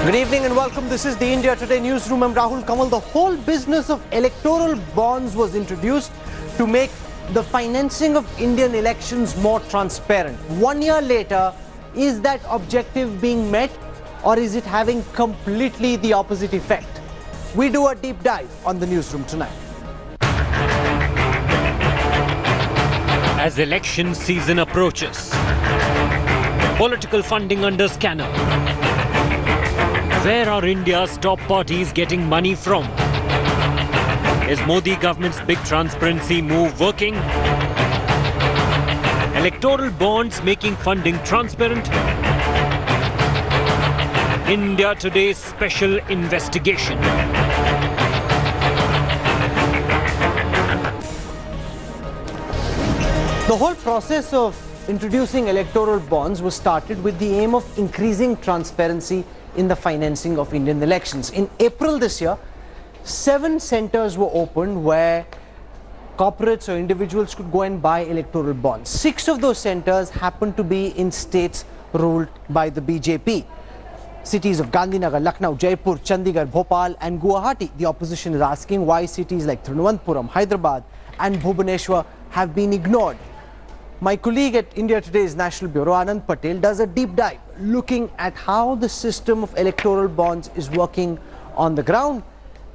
Good evening and welcome. This is the India Today newsroom. I'm Rahul Kamal. The whole business of electoral bonds was introduced to make the financing of Indian elections more transparent. 1 year later, is that objective being met or is it having completely the opposite effect? We do a deep dive on the newsroom tonight. As election season approaches, political funding under scanner. Where are India's top parties getting money from? Is Modi government's big transparency move working? Electoral bonds making funding transparent? India Today's special investigation. The whole process of introducing electoral bonds was started with the aim of increasing transparency in the financing of Indian elections. In April this year, 7 centers were opened where corporates or individuals could go and buy electoral bonds. 6 of those centers happened to be in states ruled by the BJP. Cities of Gandhinagar, Lucknow, Jaipur, Chandigarh, Bhopal and Guwahati. The opposition is asking why cities like Thiruvananthapuram, Hyderabad and Bhubaneswar have been ignored. My colleague at India Today's National Bureau, Anand Patel, does a deep dive looking at how the system of electoral bonds is working on the ground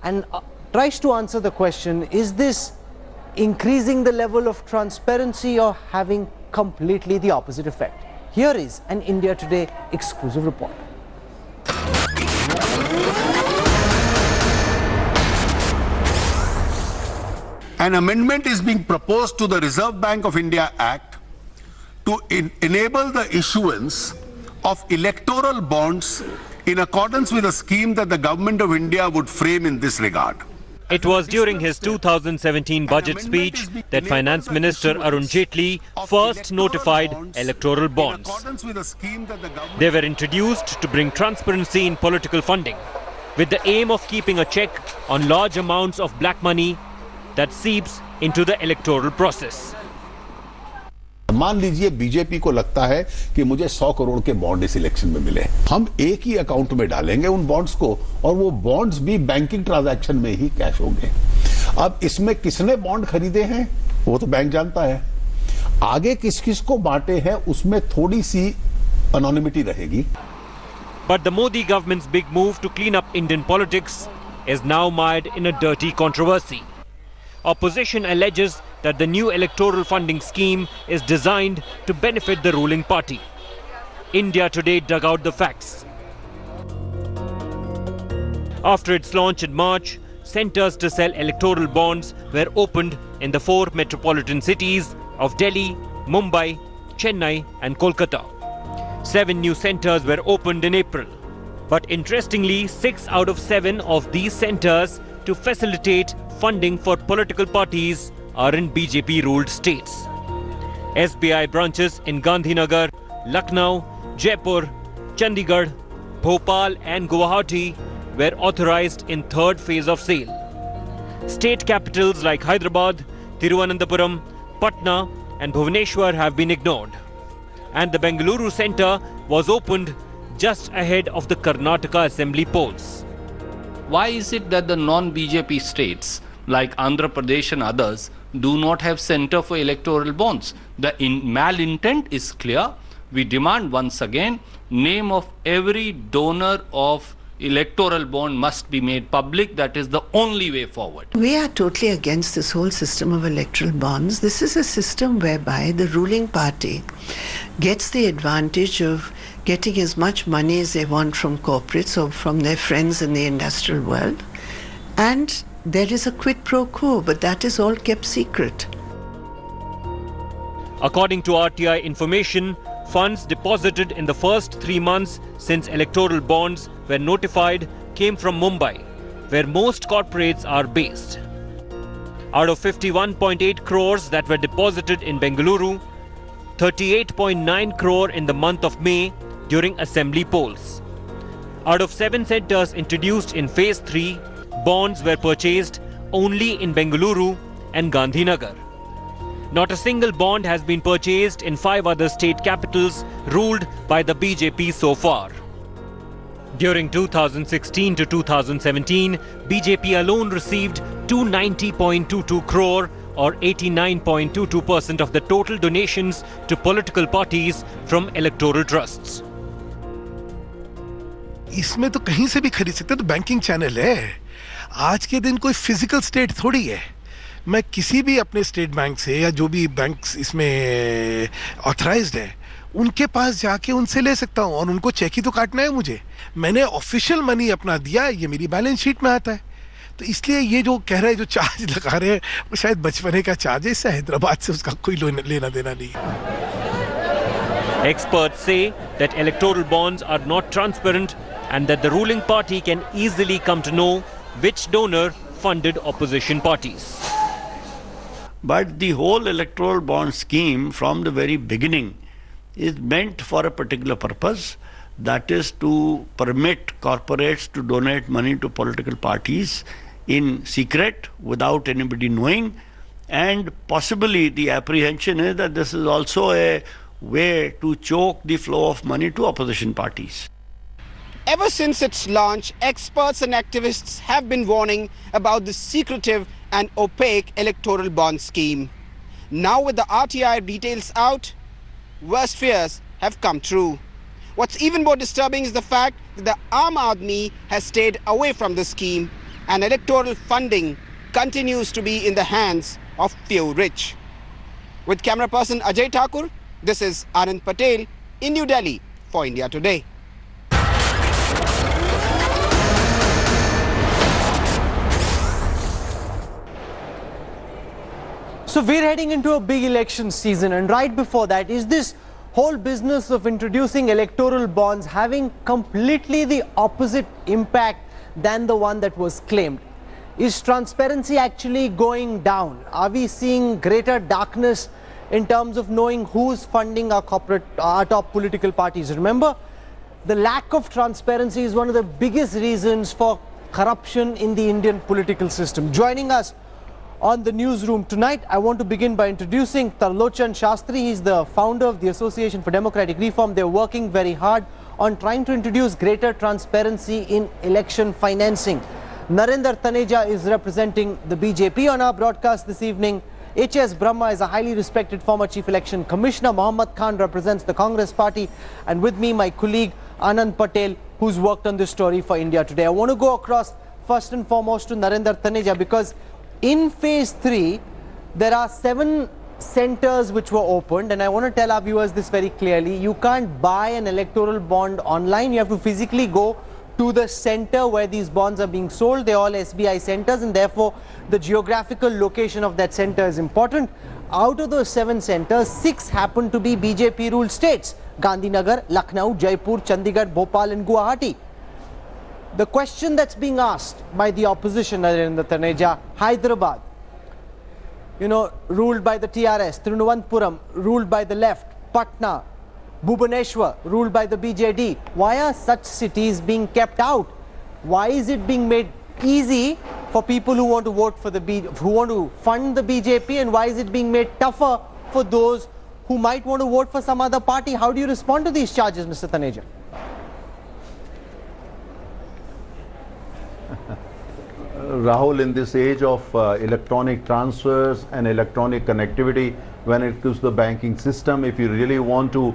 and tries to answer the question, is this increasing the level of transparency or having completely the opposite effect? Here is an India Today exclusive report. An amendment is being proposed to the Reserve Bank of India Act to enable the issuance of electoral bonds in accordance with a scheme that the Government of India would frame in this regard. It was during his 2017 budget speech that Finance Minister Arun Jaitley first notified electoral bonds. They were introduced to bring transparency in political funding, with the aim of keeping a check on large amounts of black money that seeps into the electoral process. मान लीजिए BJP को लगता है कि मुझे 100 करोड़ के bond इस election में मिले, हम एक ही अकाउंट में डालेंगे उन बॉन्ड्स को और वो बॉन्ड्स भी बैंकिंग ट्रांजैक्शन में ही कैश होंगे। अब इसमें किसने बॉन्ड खरीदे हैं वो तो बैंक जानता है, आगे किस किस को बांटे हैं उसमें थोड़ी सी एनोनिमिटी रहेगी। But the Modi government's big move to clean up Indian politics is now mired in a dirty controversy. Opposition alleges that the new electoral funding scheme is designed to benefit the ruling party. India Today dug out the facts. After its launch in March, centers to sell electoral bonds were opened in the 4 metropolitan cities of Delhi, Mumbai, Chennai and Kolkata. 7 new centers were opened in April. But interestingly, 6 out of 7 of these centers to facilitate funding for political parties are in BJP-ruled states. SBI branches in Gandhinagar, Lucknow, Jaipur, Chandigarh, Bhopal and Guwahati were authorized in 3rd phase of sale. State capitals like Hyderabad, Thiruvananthapuram, Patna and Bhubaneswar have been ignored. And the Bengaluru centre was opened just ahead of the Karnataka Assembly polls. Why is it that the non-BJP states like Andhra Pradesh and others do not have center for electoral bonds? The malintent is clear. We demand once again, name of every donor of electoral bond must be made public. That is the only way forward. We are totally against this whole system of electoral bonds. This is a system whereby the ruling party gets the advantage of getting as much money as they want from corporates or from their friends in the industrial world. And there is a quid pro quo, but that is all kept secret. According to RTI information, funds deposited in the first 3 months since electoral bonds were notified came from Mumbai, where most corporates are based. Out of 51.8 crores that were deposited in Bengaluru, 38.9 crore in the month of May during assembly polls. Out of 7 centers introduced in phase 3, bonds were purchased only in Bengaluru and Gandhinagar. Not a single bond has been purchased in 5 other state capitals ruled by the BJP so far. During 2016 to 2017, BJP alone received 290.22 crore or 89.22% of the total donations to political parties from electoral trusts. इसमें तो कहीं से भी खरीद सकते, तो banking channel है। आज के दिन कोई फिजिकल स्टेट थोड़ी है। मैं किसी भी अपने स्टेट बैंक से या जो भी बैंक्स इसमें ऑथराइज्ड है उनके पास जाके उनसे ले सकता हूं, और उनको चेक ही तो काटना है मुझे। मैंने ऑफिशियल मनी अपना दिया, ये मेरी बैलेंस शीट में आता है। तो इसलिए ये जो कह रहे हैं, जो चार्ज लगा रहे हैं, वो शायद बचपने का चार्ज है, इससे हैदराबाद से उसका कोई लेना देना नहीं है। Experts say that electoral bonds are not transparent and that the ruling party can easily come to know which donor funded opposition parties. But the whole electoral bond scheme from the very beginning is meant for a particular purpose, that is to permit corporates to donate money to political parties in secret without anybody knowing, and possibly the apprehension is that this is also a way to choke the flow of money to opposition parties. Ever since its launch, experts and activists have been warning about the secretive and opaque electoral bond scheme. Now with the RTI details out, worst fears have come true. What's even more disturbing is the fact that the Aam Aadmi has stayed away from the scheme, and electoral funding continues to be in the hands of few rich. With camera person Ajay Thakur, this is Anand Patel in New Delhi for India Today. So we're heading into a big election season, and right before that is this whole business of introducing electoral bonds having completely the opposite impact than the one that was claimed. Is transparency actually going down? Are we seeing greater darkness in terms of knowing who's funding our top political parties? Remember, the lack of transparency is one of the biggest reasons for corruption in the Indian political system. Joining us on the newsroom tonight, I want to begin by introducing Tarlochan Shastri. He's the founder of the Association for Democratic Reform. They're working very hard on trying to introduce greater transparency in election financing. Narendra Taneja is representing the BJP on our broadcast this evening. H.S. Brahma is a highly respected former Chief Election Commissioner. Mohammad Khan represents the Congress Party. And with me, my colleague Anand Patel, who's worked on this story for India Today. I want to go across first and foremost to Narendra Taneja, because in phase 3, there are 7 centers which were opened, and I want to tell our viewers this very clearly. You can't buy an electoral bond online. You have to physically go to the center where these bonds are being sold. They're all SBI centers, and therefore the geographical location of that center is important. Out of those 7 centers, 6 happen to be BJP ruled states: Gandhinagar, Lucknow, Jaipur, Chandigarh, Bhopal and Guwahati. The question that's being asked by the opposition, Narendra Taneja: Hyderabad, ruled by the TRS, Thiruvananthapuram, ruled by the left, Patna, Bhubaneswar, ruled by the BJD. Why are such cities being kept out? Why is it being made easy for people who want to vote for who want to fund the BJP, and why is it being made tougher for those who might want to vote for some other party? How do you respond to these charges, Mr. Taneja? Rahul, in this age of electronic transfers and electronic connectivity, when it comes to the banking system, if you really want to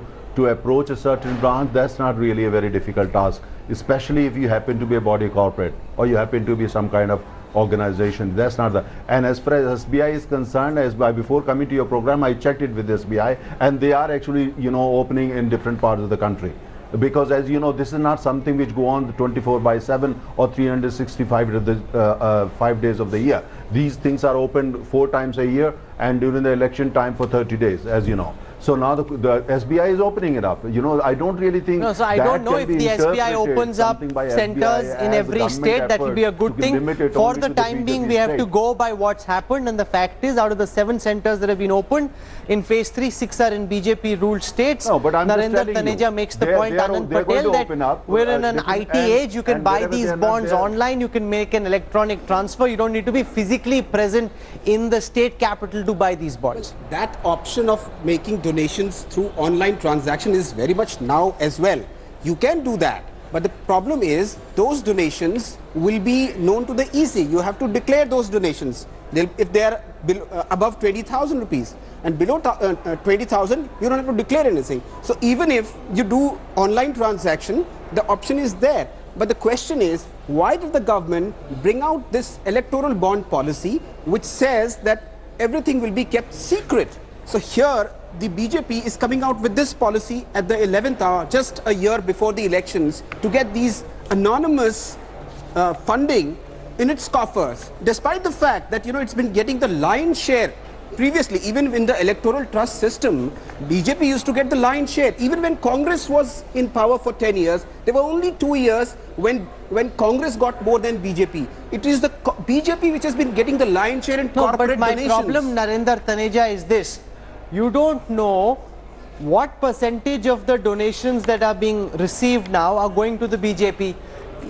approach a certain branch, that's not really a very difficult task, especially if you happen to be a body corporate or you happen to be some kind of organization. That's not the. And as far as SBI is concerned, before coming to your program, I checked it with SBI, and they are actually opening in different parts of the country. Because as you know, this is not something which go on 24/7 or 365 days of the year. These things are opened 4 times a year and during the election time for 30 days, as you know. So now the SBI is opening it up. I don't really think. No, so I don't know if the SBI opens up centers in every state. That will be a good thing. For the time being, we have to go by what's happened, and the fact is, out of the 7 centers that have been opened in phase 3, 6 are in BJP ruled states. No, but I'm Narendra Taneja makes the point, Anand Patel, that we're in an IT age. You can buy these bonds online. You can make an electronic transfer. You don't need to be physically present in the state capital to buy these bonds. That option of making donations through online transaction is very much now as well. You can do that, But the problem is those donations will be known to the EC. You have to declare those donations. If they are above 20,000 rupees and below 20,000, you don't have to declare anything. So even if you do online transaction, the option is there. But the question is, why did the government bring out this electoral bond policy which says that everything will be kept secret? So here the BJP is coming out with this policy at the 11th hour, just a year before the elections, to get these anonymous funding in its coffers, despite the fact that it's been getting the lion's share. Previously, even in the electoral trust system, BJP used to get the lion's share. Even when Congress was in power for 10 years, there were only 2 years when Congress got more than BJP. It is the BJP which has been getting the lion's share in corporate donations. My problem, Narendra Taneja, is this. You don't know what percentage of the donations that are being received now are going to the BJP.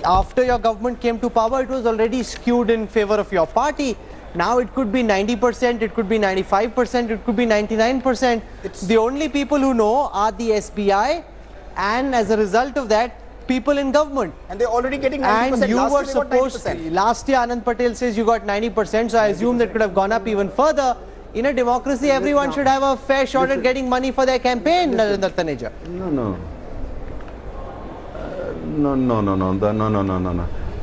After your government came to power, it was already skewed in favor of your party. Now it could be 90%, it could be 95%, it could be 99%. The only people who know are the SBI, and as a result of that, people in government. And they're already getting 90%. And you were supposed, last year Anand Patel says you got 90%, so I assume that could have gone up even further. In a democracy, everyone should have a fair shot at getting money for their campaign, Narendra Taneja. No.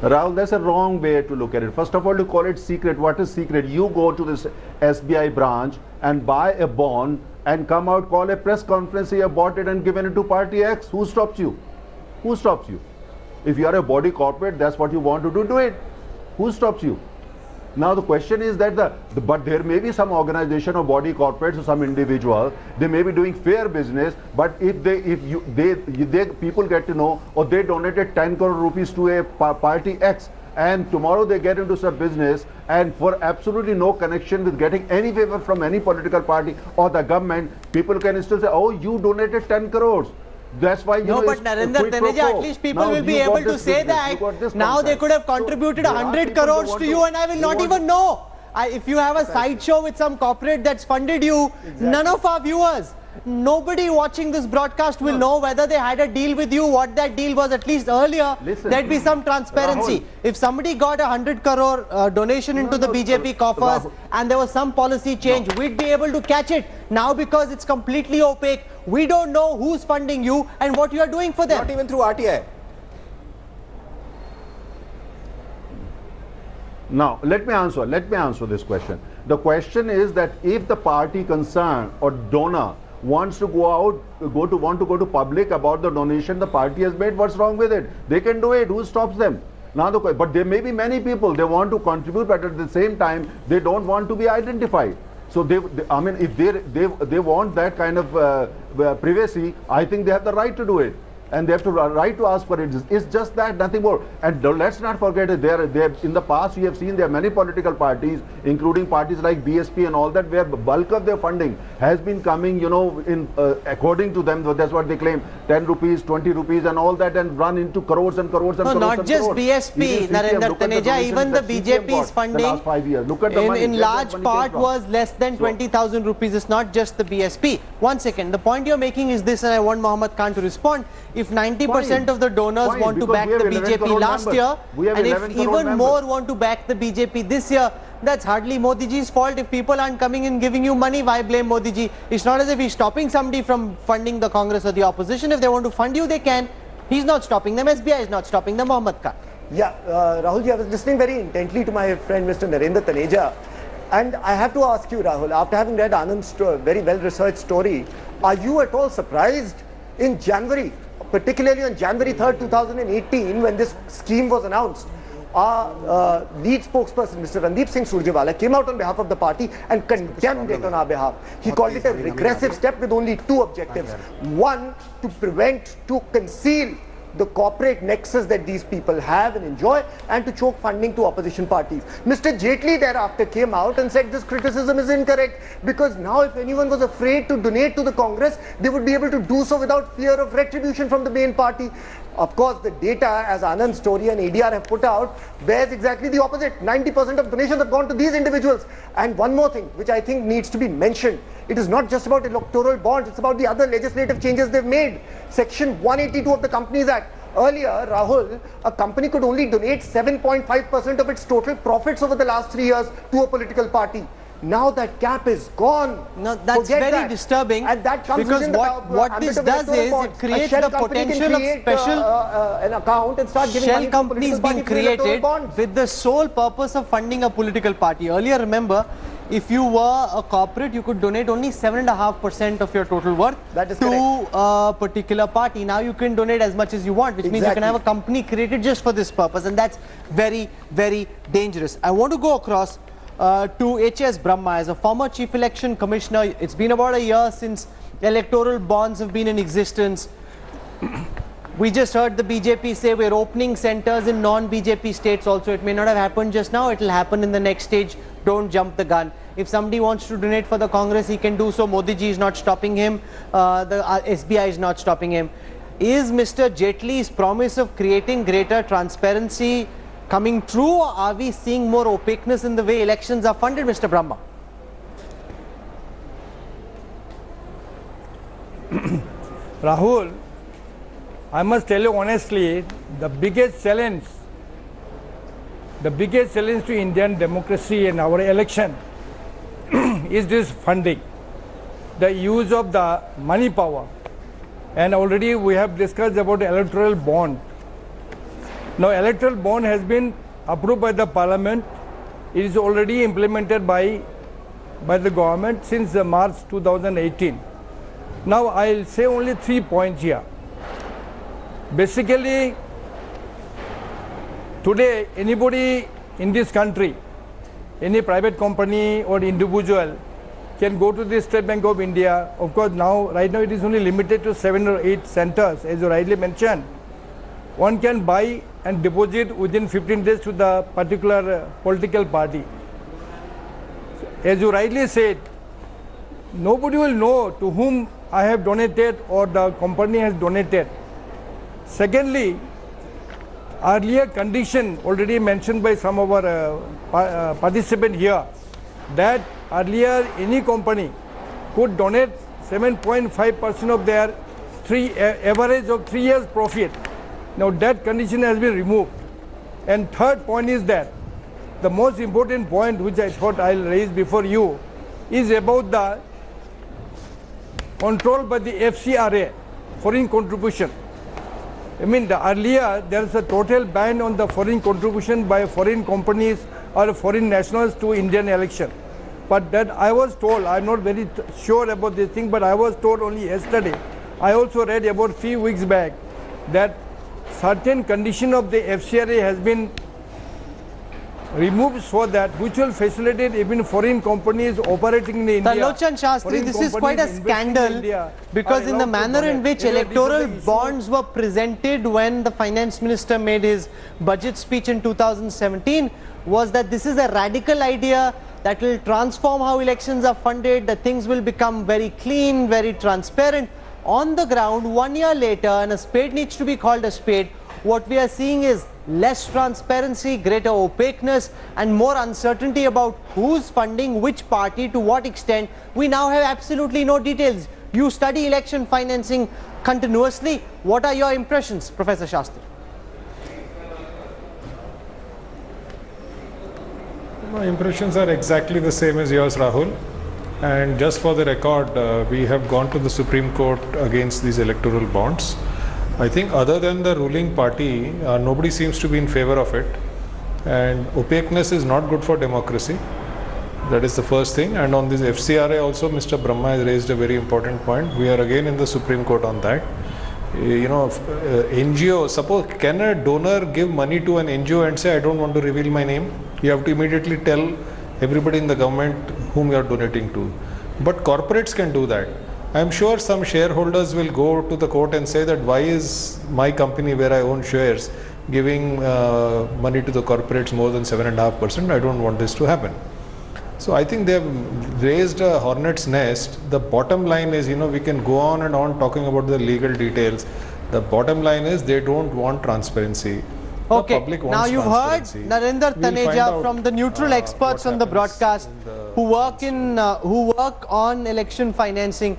Rahul, that's a wrong way to look at it. First of all, to call it secret, what is secret? You go to this SBI branch and buy a bond and come out, call a press conference, you have bought it and given it to party X. Who stops you? Who stops you? If you are a body corporate, that's what you want to do it. Who stops you? Now the question is that but there may be some organization or body corporates or some individual, they may be doing fair business, but if people get to know, or they donated 10 crore rupees to a party X, and tomorrow they get into some business and for absolutely no connection with getting any favor from any political party or the government, people can still say, oh, you donated 10 crores. That's why but Narendra Taneja, at least people will be able to say that. Now they could have contributed 100 crores to you and I will not even know. If you have a sideshow with some corporate that's funded you, none of our viewers, nobody watching this broadcast will know whether they had a deal with you, what that deal was at least earlier. There'd be some transparency. Rahul, if somebody got 100 crore donation into the BJP coffers and there was some policy change, we'd be able to catch it. Now because it's completely opaque, we don't know who's funding you and what you are doing for them. Not even through RTI. Now, let me answer this question. The question is that if the party concerned or donor wants to go to public about the donation the party has made, what's wrong with it? They can do it. Who stops them? Now, but there may be many people, they want to contribute, but at the same time, they don't want to be identified. So if they want that kind of privacy, I think they have the right to do it. And they have the right to ask for it. It's just that, nothing more. And let's not forget that in the past you have seen there are many political parties, including parties like BSP and all that, where the bulk of their funding has been coming, according to them, that's what they claim, 10 rupees, 20 rupees and all that, and run into crores and crores and crores. No, not just BSP, Narendra Taneja, even the BJP's funding last 5 years. Look at the money. In large part was less than 20,000 rupees. It's not just the BSP. 1 second, the point you're making is this, and I want Mohammad Khan to respond. If 90% of the donors want to back the BJP last year, and if even more want to back the BJP this year, that's hardly Modi ji's fault. If people aren't coming and giving you money, why blame Modi ji? It's not as if he's stopping somebody from funding the Congress or the opposition. If they want to fund you, they can. He's not stopping them. SBI is not stopping them. Mohammad Khan. Yeah, Rahul ji, I was listening very intently to my friend Mr. Narendra Taneja, and I have to ask you, Rahul, after having read Anand's very well-researched story, are you at all surprised in January, particularly on January 3rd, 2018, when this scheme was announced, our lead spokesperson, Mr. Randeep Singh Surjewala, came out on behalf of the party and condemned it on our behalf. He called it a regressive step with only two objectives. One, to prevent, to conceal the corporate nexus that these people have and enjoy, and to choke funding to opposition parties. Mr. Jaitley thereafter came out and said this criticism is incorrect, because now if anyone was afraid to donate to the Congress, they would be able to do so without fear of retribution from the main party. Of course, the data, as Anand's story and ADR have put out, bears exactly the opposite. 90% of donations have gone to these individuals. And one more thing, which I think needs to be mentioned, it is not just about electoral bonds, it's about the other legislative changes they've made. Section 182 of the Companies Act Earlier, Rahul, a company could only donate 7.5% of its total profits over the last 3 years to a political party. Now that cap is gone. No, that's Forget very that. disturbing, And that comes because within the what ambit this of does electoral is bonds. it creates A shell the company potential can of create, special an account and start giving money shell to companies political being party through electoral created bonds. with the sole purpose of funding a political party. Earlier, remember, if you were a corporate, you could donate only 7.5% of your total worth That is to correct. a particular party. Now you can donate as much as you want, which means you can have a company created just for this purpose, and that's very, very dangerous. I want to go across to H.S. Brahma as a former Chief Election Commissioner. It's been about a year since electoral bonds have been in existence. We just heard the BJP say we're opening centers in non-BJP states also. It may not have happened just now, it will happen in the next stage. Don't jump the gun. If somebody wants to donate for the Congress, he can do so. Modi ji is not stopping him. The SBI is not stopping him. Is Mr. Jaitley's promise of creating greater transparency coming true, or are we seeing more opaqueness in the way elections are funded, Mr. Brahma? Rahul, I must tell you honestly, the biggest challenge to Indian democracy and our election is this funding, the use of the money power. And already we have discussed about electoral bond. Now, electoral bond has been approved by the parliament. It is already implemented by the government since March 2018. Now, I'll say only 3 points here. Basically, today anybody in this country, any private company or individual can go to the State Bank of India. Of course, right now it is only limited to 7 or 8 centers, as you rightly mentioned. One can buy and deposit within 15 days to the particular political party. As you rightly said, nobody will know to whom I have donated or the company has donated. Secondly, earlier condition already mentioned by some of our participants here, that earlier any company could donate 7.5% of their average of 3 years profit. Now that condition has been removed. And third point is that the most important point which I thought I'll raise before you is about the control by the FCRA, foreign contribution. I mean, earlier there is a total ban on the foreign contribution by foreign companies or foreign nationals to Indian election. But that I was told, I'm not very sure about this thing, but I was told only yesterday. I also read about 3 weeks back that certain condition of the FCRA has been removed so that which will facilitate even foreign companies operating in India. Talochan Shastri, this is quite a scandal, because in the manner in which electoral bonds were presented when the finance minister made his budget speech in 2017 was that this is a radical idea that will transform how elections are funded, that things will become very clean, very transparent. On the ground, 1 year later, and a spade needs to be called a spade, what we are seeing is less transparency, greater opaqueness, and more uncertainty about who's funding which party to what extent. We now have absolutely no details. You study election financing continuously. What are your impressions, Professor Shastri? My impressions are exactly the same as yours, Rahul. And just for the record, we have gone to the Supreme Court against these electoral bonds. I think other than the ruling party, nobody seems to be in favor of it. And opaqueness is not good for democracy. That is the first thing. And on this FCRA also, Mr. Brahma has raised a very important point. We are again in the Supreme Court on that. NGO, suppose, can a donor give money to an NGO and say, I don't want to reveal my name? You have to immediately tell everybody in the government whom you are donating to. But corporates can do that. I am sure some shareholders will go to the court and say that why is my company where I own shares giving money to the corporates more than 7.5%? I don't want this to happen. So I think they have raised a hornet's nest. The bottom line is, we can go on and on talking about the legal details. The bottom line is they don't want transparency. Okay, now you've heard Narendra Taneja from the neutral experts on the broadcast who work on election financing.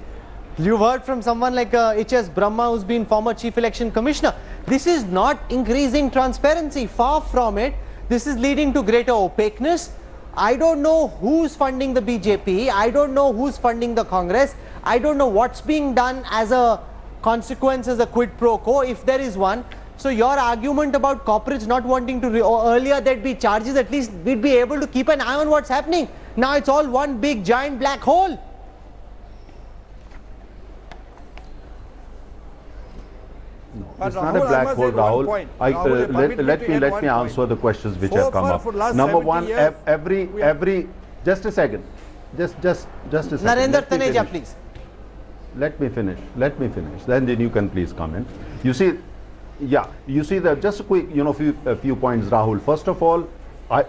You've heard from someone like H.S. Brahma, who's been former Chief Election Commissioner. This is not increasing transparency. Far from it. This is leading to greater opaqueness. I don't know who's funding the BJP. I don't know who's funding the Congress. I don't know what's being done as a consequence, as a quid pro quo, if there is one. So your argument about corporates not wanting to, earlier there'd be charges, at least we'd be able to keep an eye on what's happening. Now it's all one big giant black hole. It's not a black hole, Rahul. Let me answer the questions which have come up. Number one, every just a second, just a second. Narendra Taneja, please. Let me finish. Then you can please comment. You see, that just a quick, a few points, Rahul. First of all,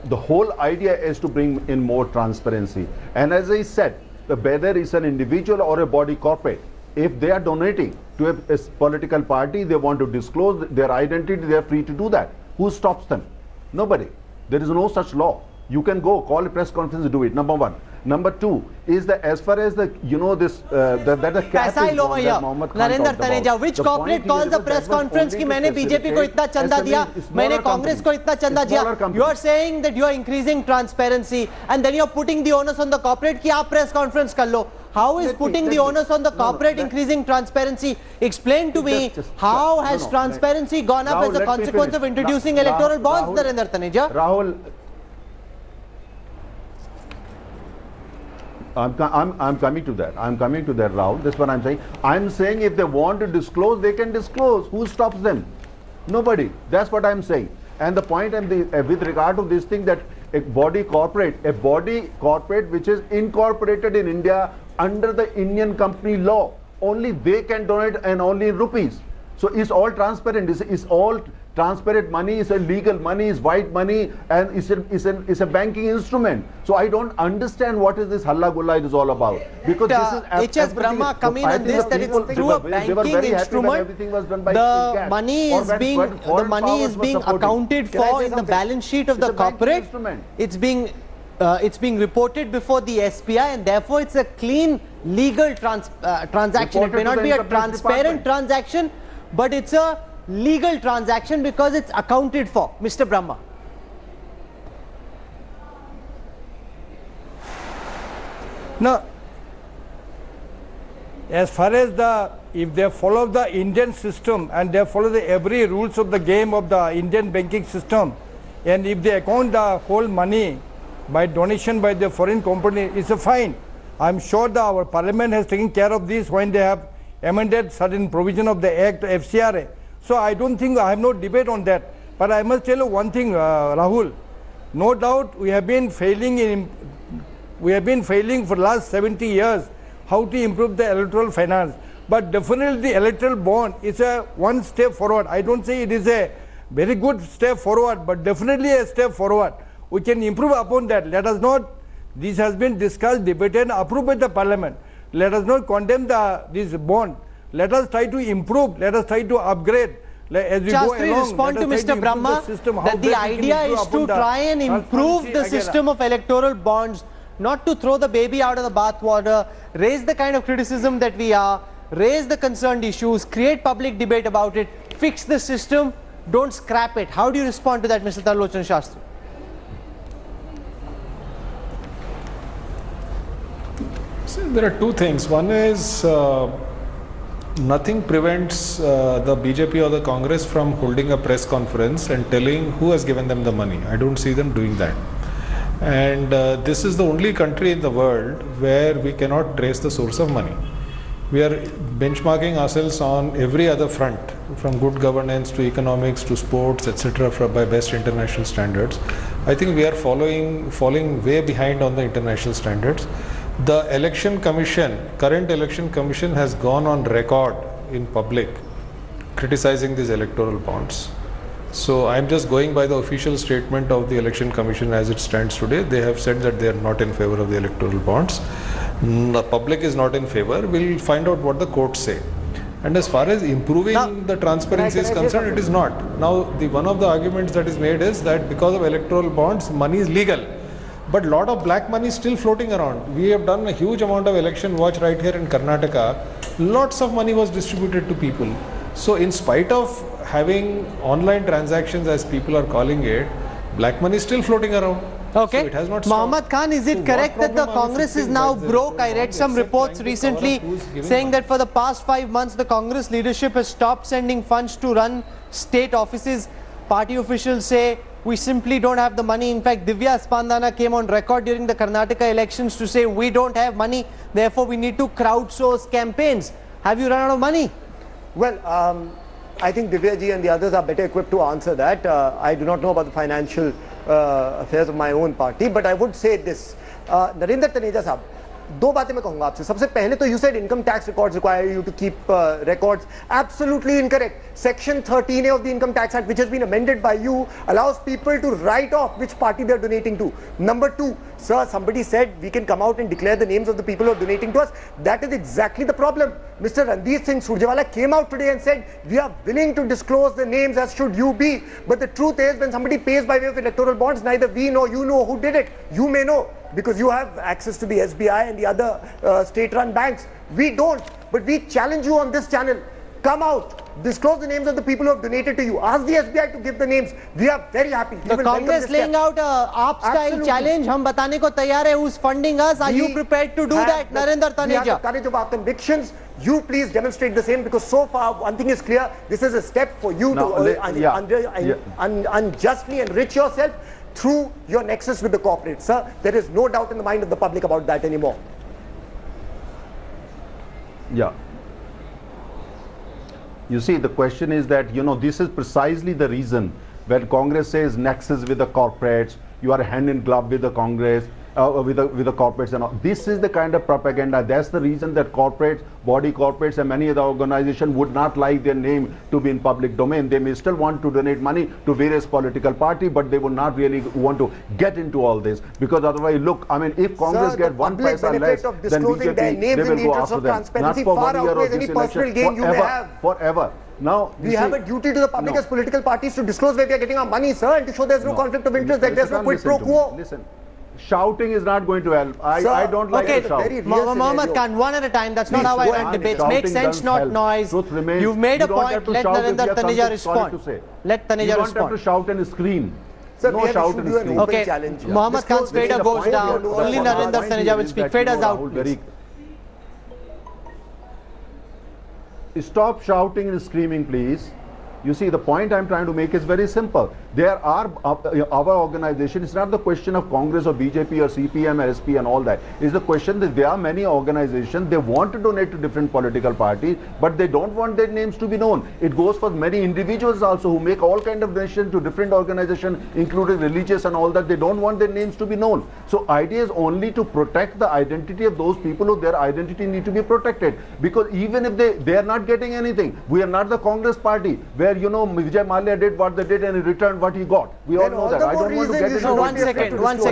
the whole idea is to bring in more transparency. And as I said, whether it's an individual or a body corporate, if they are donating to a political party, they want to disclose their identity, they are free to do that. Who stops them? Nobody. There is no such law. You can go, call a press conference, do it. Number one. Number two is that as far as the, the cap is gone, that Mohammed Khan Narendra talked about. Taneja, which corporate calls a press conference कि मैंने BJP को इतना चंदा दिया, मैंने कांग्रेस को इतना चंदा दिया? You are saying that you are increasing transparency and then you are putting the onus on the corporate कि आप press conference कर लो. How is putting the onus on the corporate increasing transparency? Explain to me how has transparency gone up as a consequence of introducing electoral bonds, Narendra Taneja? Rahul, I'm coming to that. Rahul. That's what I'm saying. I'm saying if they want to disclose, they can disclose. Who stops them? Nobody. That's what I'm saying. And the point with regard to this thing that a body corporate which is incorporated in India under the Indian company law, only they can donate and only in rupees. So it's all transparent. It's all transparent money, is a legal money, is white money, and is a banking instrument. So I don't understand what is this halla gulla it is all about. Because this is H.S. Brahma come in on this, that it's through a banking instrument. The money is being accounted for in the balance sheet of the corporate. It's being reported before the SPI, and therefore it's a clean legal transaction. It may not be a transparent transaction, but it's a legal transaction because it's accounted for. Mr. Brahma. Now, as far as if they follow the Indian system and they follow every rules of the game of the Indian banking system, and if they account the whole money by donation by the foreign company, it's a fine. I'm sure that our parliament has taken care of this when they have amended certain provision of the Act FCRA. So I don't think, I have no debate on that. But I must tell you one thing, Rahul. No doubt we have been failing for the last 70 years how to improve the electoral finance. But definitely the electoral bond is a one step forward. I don't say it is a very good step forward, but definitely a step forward. We can improve upon that. Let us not, this has been discussed, debated, approved by the parliament. Let us not condemn this bond. Let us try to improve, let us try to upgrade. As we go along, respond to Mr. Brahma that the idea is to try and improve the system of electoral bonds, not to throw the baby out of the bathwater, raise the kind of criticism that we are, raise the concerned issues, create public debate about it, fix the system, don't scrap it. How do you respond to that, Mr. Tarlochan Shastri? See, there are two things. One is nothing prevents the BJP or the Congress from holding a press conference and telling who has given them the money. I don't see them doing that. And this is the only country in the world where we cannot trace the source of money. We are benchmarking ourselves on every other front, from good governance to economics to sports, etc., by best international standards. I think we are falling way behind on the international standards. The election commission, current election commission, has gone on record in public criticizing these electoral bonds. So I'm just going by the official statement of the election commission as it stands today. They have said that they are not in favor of the electoral bonds. The public is not in favor. We'll find out what the courts say. And as far as improving the transparency is concerned, it is not. Now, one of the arguments that is made is that because of electoral bonds, money is legal. But a lot of black money is still floating around. We have done a huge amount of election watch right here in Karnataka. Lots of money was distributed to people. So in spite of having online transactions, as people are calling it, black money is still floating around. Okay. So it has not Mohammad stopped. Khan, is it So correct what that the problem are we Congress is fixing now by the broke? I electoral read bonds some except reports trying to cover recently up who's giving saying money? that for the past 5 months, the Congress leadership has stopped sending funds to run state offices. Party officials say we simply don't have the money. In fact, Divya Spandana came on record during the Karnataka elections to say we don't have money, therefore we need to crowdsource campaigns. Have you run out of money? Well, I think Divya ji and the others are better equipped to answer that. I do not know about the financial affairs of my own party, but I would say this. Narendra Taneja साहब, दो बातें मैं कहूंगा आपसे. सबसे पहले तो you said income tax records require you to keep records. Absolutely incorrect. Section 13A of the Income Tax Act, which has been amended by you, allows people to write off which party they're donating to. Number two, sir, somebody said we can come out and declare the names of the people who are donating to us. That is exactly the problem. Mr. Randeep Singh Surjewala came out today and said we are willing to disclose the names, as should you be. But the truth is, when somebody pays by way of electoral bonds, neither we nor you know who did it. You may know, because you have access to the SBI and the other state-run banks. We don't, but we challenge you on this channel. Come out, disclose the names of the people who have donated to you. Ask the SBI to give the names. We are very happy. The Congress laying out a AAP-style challenge. हम बताने को तैयार है. Who's funding us? Are you prepared to do that, Narendra Taneja? We have the courage of our convictions. You please demonstrate the same, because so far one thing is clear. This is a step for you to unjustly enrich yourself through your nexus with the corporates. Sir, there is no doubt in the mind of the public about that anymore. Yeah. You see, the question is that, this is precisely the reason when Congress says nexus with the corporates, you are hand in glove with the Congress, with the corporates and all. This is the kind of propaganda. That's the reason that corporates, body corporates and many other organizations would not like their name to be in public domain. They may still want to donate money to various political parties, but they would not really want to get into all this, because otherwise, look, I mean, if Congress get 1 paisa less, then BJP, they will go after them. Not for 1 year or this election, forever. Now, we have a duty to the public as political parties to disclose where we are getting our money, sir, and to show there's no conflict of interest, that there's no quid pro quo. Listen. Shouting is not going to help. I don't like to shout. Mohammad Khan, one at a time. That's not how I run debates. Make sense, not noise. You've made a point. Let Narendra Taneja respond. Let Taneja respond. You don't have to shout and scream. Sir, no shout and scream. Okay, Mohammad Khan's fader goes down. Only Narendra Taneja will speak. Faders out, please. Stop shouting and screaming, please. You see, the point I'm trying to make is very simple. There are our organization. It's not the question of Congress or BJP or CPM or SP and all that. It's the question that there are many organizations. They want to donate to different political parties, but they don't want their names to be known. It goes for many individuals also who make all kind of donations to different organizations, including religious and all that. They don't want their names to be known. So idea is only to protect the identity of those people who their identity need to be protected. Because even if they are not getting anything, we are not the Congress party where Vijay Mallya did what they did and he returned what he got. We all know that. I don't want to get into one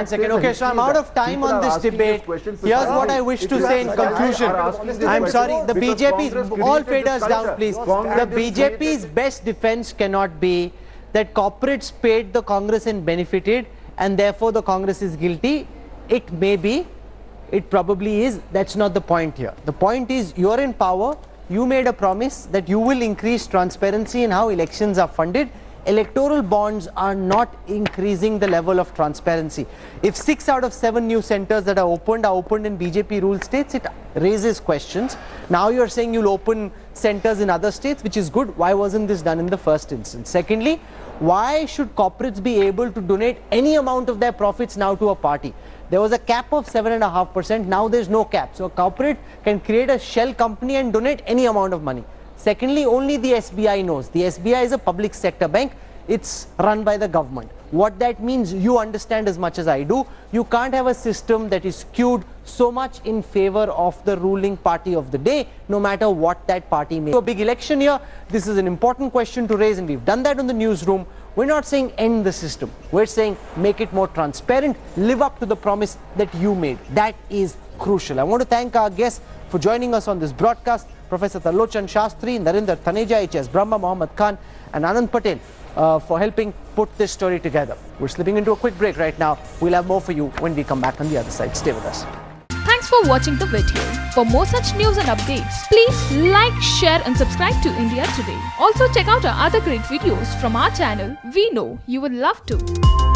second. Okay, so I'm out of time on this debate. Here's what I wish to say in conclusion. I'm sorry, the BJP's, all faders down, please. The BJP's best defense cannot be that corporates paid the Congress and benefited, and therefore the Congress is guilty. It may be, it probably is. That's not the point here. The point is, you're in power. You made a promise that you will increase transparency in how elections are funded. Electoral bonds are not increasing the level of transparency. If 6 out of 7 new centers that are opened in BJP ruled states, it raises questions. Now you're saying you'll open centers in other states, which is good. Why wasn't this done in the first instance? Secondly, why should corporates be able to donate any amount of their profits now to a party? There was a cap of 7.5%. Now there's no cap. So a corporate can create a shell company and donate any amount of money. Secondly, only the SBI knows. The SBI is a public sector bank. It's run by the government. What that means, you understand as much as I do. You can't have a system that is skewed so much in favor of the ruling party of the day, no matter what that party may. So a big election here. This is an important question to raise, and we've done that in the newsroom. We're not saying end the system. We're saying make it more transparent, live up to the promise that you made. That is crucial. I want to thank our guests for joining us on this broadcast. Professor Talochan Shastri, Narendra Taneja, H.S. Brahma, Mohammad Khan and Anand Patel for helping put this story together. We're slipping into a quick break right now. We'll have more for you when we come back on the other side. Stay with us. Thanks Thanks for watching the video. For more such news and updates, please like, share and subscribe to India Today. Also check out our other great videos from our channel. We know you will love to.